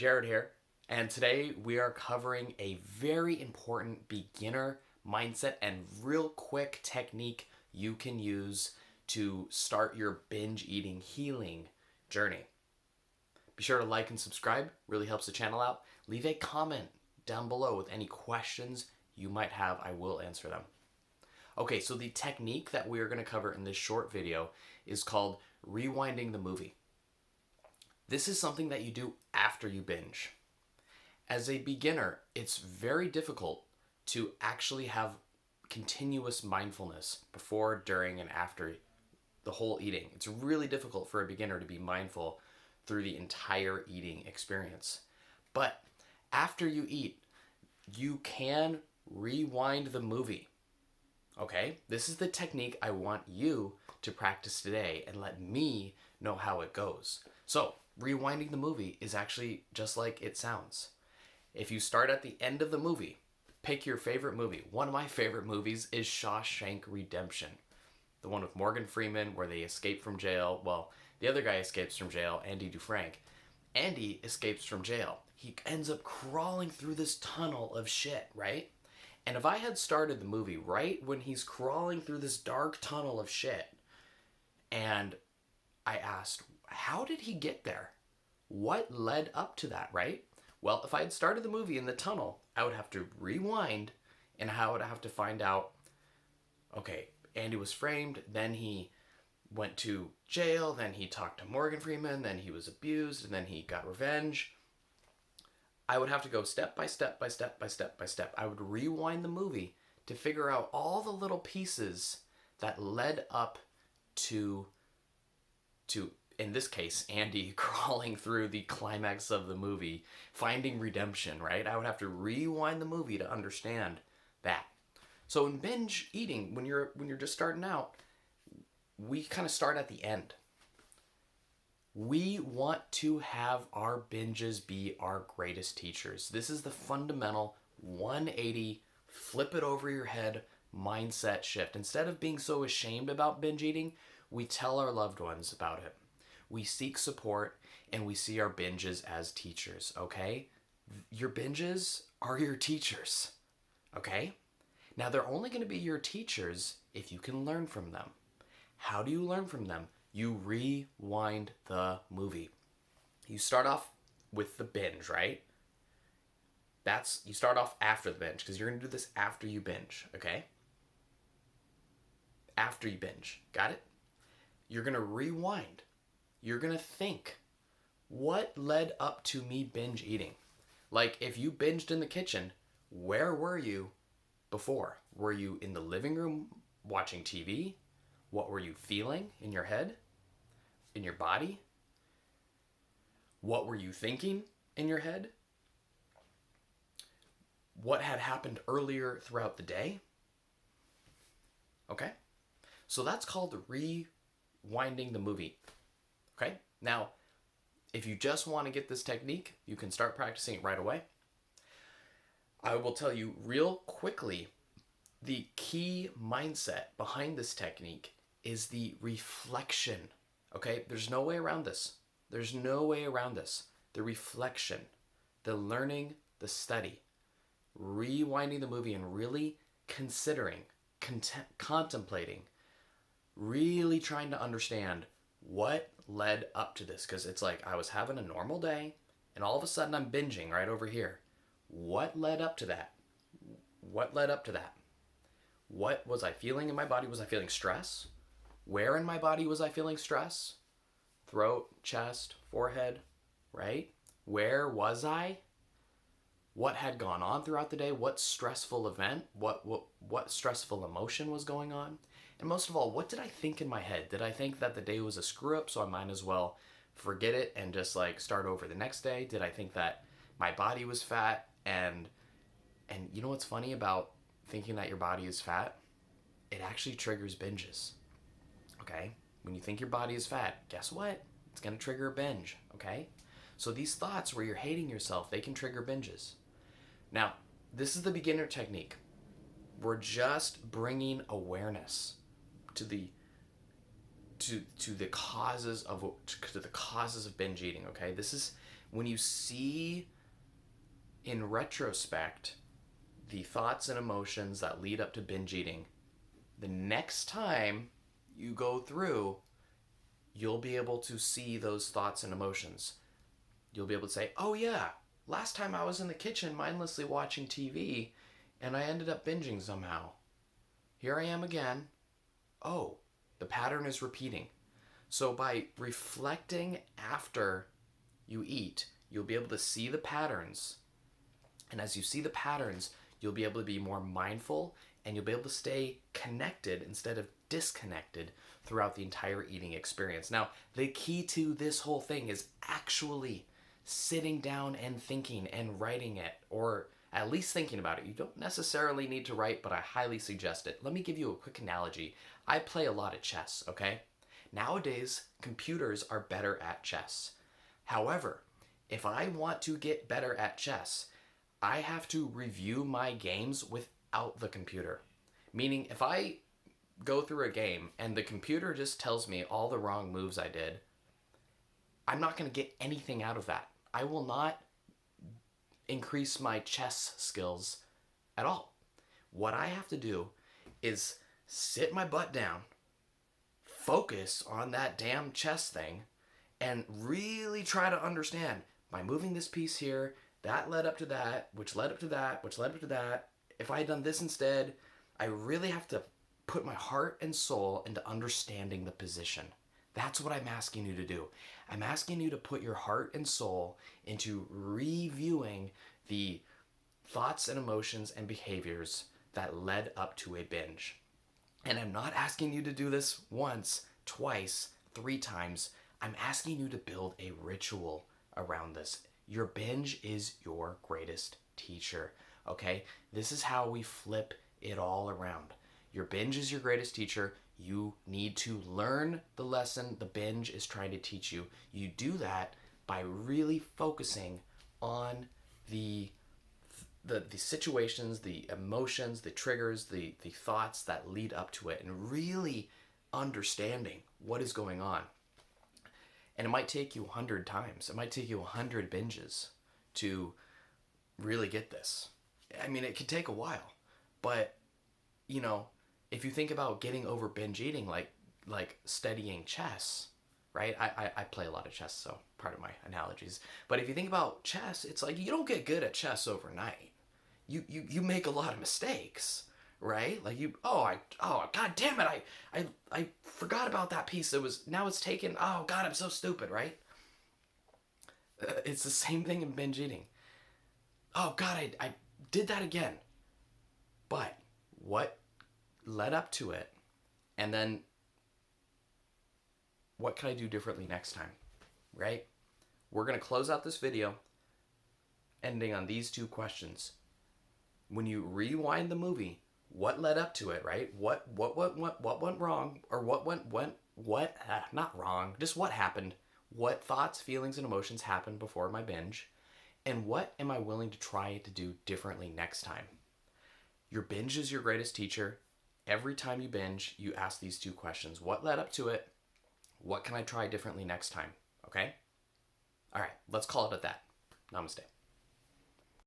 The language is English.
Jared here, and today we are covering a very important beginner mindset and real quick technique you can use to start your binge eating healing journey. Be sure to like and subscribe, really helps the channel out. Leave a comment down below with any questions you might have, I will answer them. Okay, so the technique that we are going to cover in this short video is called rewinding the movie. This is something that you do after you binge. As a beginner, it's very difficult to actually have continuous mindfulness before, during, and after the whole eating. It's really difficult for a beginner to be mindful through the entire eating experience. But after you eat, you can rewind the movie. Okay? This is the technique I want you to practice today and let me know how it goes. So, rewinding the movie is actually just like it sounds. If you start at the end of the movie, pick your favorite movie. One of my favorite movies is Shawshank Redemption. The one with Morgan Freeman where they escape from jail. Well, the other guy escapes from jail, Andy Dufresne. Andy escapes from jail. He ends up crawling through this tunnel of shit, right? And if I had started the movie right when he's crawling through this dark tunnel of shit, and I asked, how did he get there? What led up to that, right? Well, if I had started the movie in the tunnel, I would have to rewind, and I would have to find out, okay, Andy was framed, then he went to jail, then he talked to Morgan Freeman, then he was abused, and then he got revenge. I would have to go step by step by step by step by step. I would rewind the movie to figure out all the little pieces that led up to in this case, Andy crawling through the climax of the movie, finding redemption, right? I would have to rewind the movie to understand that. So in binge eating, when you're just starting out, we kind of start at the end. We want to have our binges be our greatest teachers. This is the fundamental 180, flip it over your head mindset shift. Instead of being so ashamed about binge eating, we tell our loved ones about it. We seek support and we see our binges as teachers, okay? Your binges are your teachers, okay? Now, they're only going to be your teachers if you can learn from them. How do you learn from them? You rewind the movie. You start off with the binge, right? You start off after the binge because you're going to do this after you binge, okay? After you binge, got it? You're going to rewind. You're going to think, what led up to me binge eating? Like, if you binged in the kitchen, where were you before? Were you in the living room watching TV? What were you feeling in your head? In your body? What were you thinking in your head? What had happened earlier throughout the day? Okay? So that's called rewinding the movie. Okay? Now, if you just want to get this technique, you can start practicing it right away. I will tell you real quickly, the key mindset behind this technique is the reflection. Okay? There's no way around this. There's no way around this. The reflection, the learning, the study, rewinding the movie and really considering, contemplating, really trying to understand what led up to this. Because it's like I was having a normal day and all of a sudden I'm binging right over here. What led up to that? What led up to that? What was I feeling in my body? Was I feeling stress? Where in my body was I feeling stress? Throat, chest, forehead, right? Where was I? What had gone on throughout the day? What stressful event? What stressful emotion was going on? And most of all, what did I think in my head? Did I think that the day was a screw up, so I might as well forget it and just like start over the next day? Did I think that my body was fat? And you know what's funny about thinking that your body is fat? It actually triggers binges. Okay? When you think your body is fat, guess what? It's going to trigger a binge, okay? So these thoughts where you're hating yourself, they can trigger binges. Now, this is the beginner technique. We're just bringing awareness to the causes of binge eating, okay? This is When you see in retrospect the thoughts and emotions that lead up to binge eating, the next time you go through, you'll be able to see those thoughts and emotions. You'll be able to say, oh yeah, last time I was in the kitchen mindlessly watching TV and I ended up binging somehow. Here I am again. Oh, the pattern is repeating. So by reflecting after you eat, you'll be able to see the patterns. And as you see the patterns, you'll be able to be more mindful and you'll be able to stay connected instead of disconnected throughout the entire eating experience. Now, the key to this whole thing is actually sitting down and thinking and writing it, or at least thinking about it. You don't necessarily need to write, but I highly suggest it. Let me give you a quick analogy. I play a lot of chess, okay? Nowadays, computers are better at chess. However, if I want to get better at chess, I have to review my games without the computer. Meaning, if I go through a game and the computer just tells me all the wrong moves I did, I'm not going to get anything out of that. I will not increase my chess skills at all. What I have to do is sit my butt down, focus on that damn chess thing, and really try to understand, by moving this piece here, that led up to that, which led up to that, which led up to that. If I had done this instead, I really have to put my heart and soul into understanding the position. That's what I'm asking you to do. I'm asking you to put your heart and soul into reviewing the thoughts and emotions and behaviors that led up to a binge. And I'm not asking you to do this once, twice, 3 times. I'm asking you to build a ritual around this. Your binge is your greatest teacher, okay? This is how we flip it all around. Your binge is your greatest teacher. You need to learn the lesson the binge is trying to teach you. You do that by really focusing on the situations, the emotions, the triggers, the thoughts that lead up to it, and really understanding what is going on. And it might take you 100 times. It might take you 100 binges to really get this. I mean, it could take a while. But, you know, if you think about getting over binge eating like studying chess, right? I play a lot of chess, so part of my analogies. But if you think about chess, it's like you don't get good at chess overnight. You make a lot of mistakes, right? Like god damn it, I forgot about that piece. Now it's taken. Oh god, I'm so stupid, right? It's the same thing in binge eating. Oh god, I did that again. But what led up to it, and then what can I do differently next time, right? We're gonna close out this video ending on these 2 questions. When you rewind the movie, what led up to it, right? What went wrong, or not wrong, just what happened? What thoughts, feelings, and emotions happened before my binge? And what am I willing to try to do differently next time? Your binge is your greatest teacher. Every time you binge, you ask these 2 questions. What led up to it? What can I try differently next time? Okay? All right, let's call it at that. Namaste.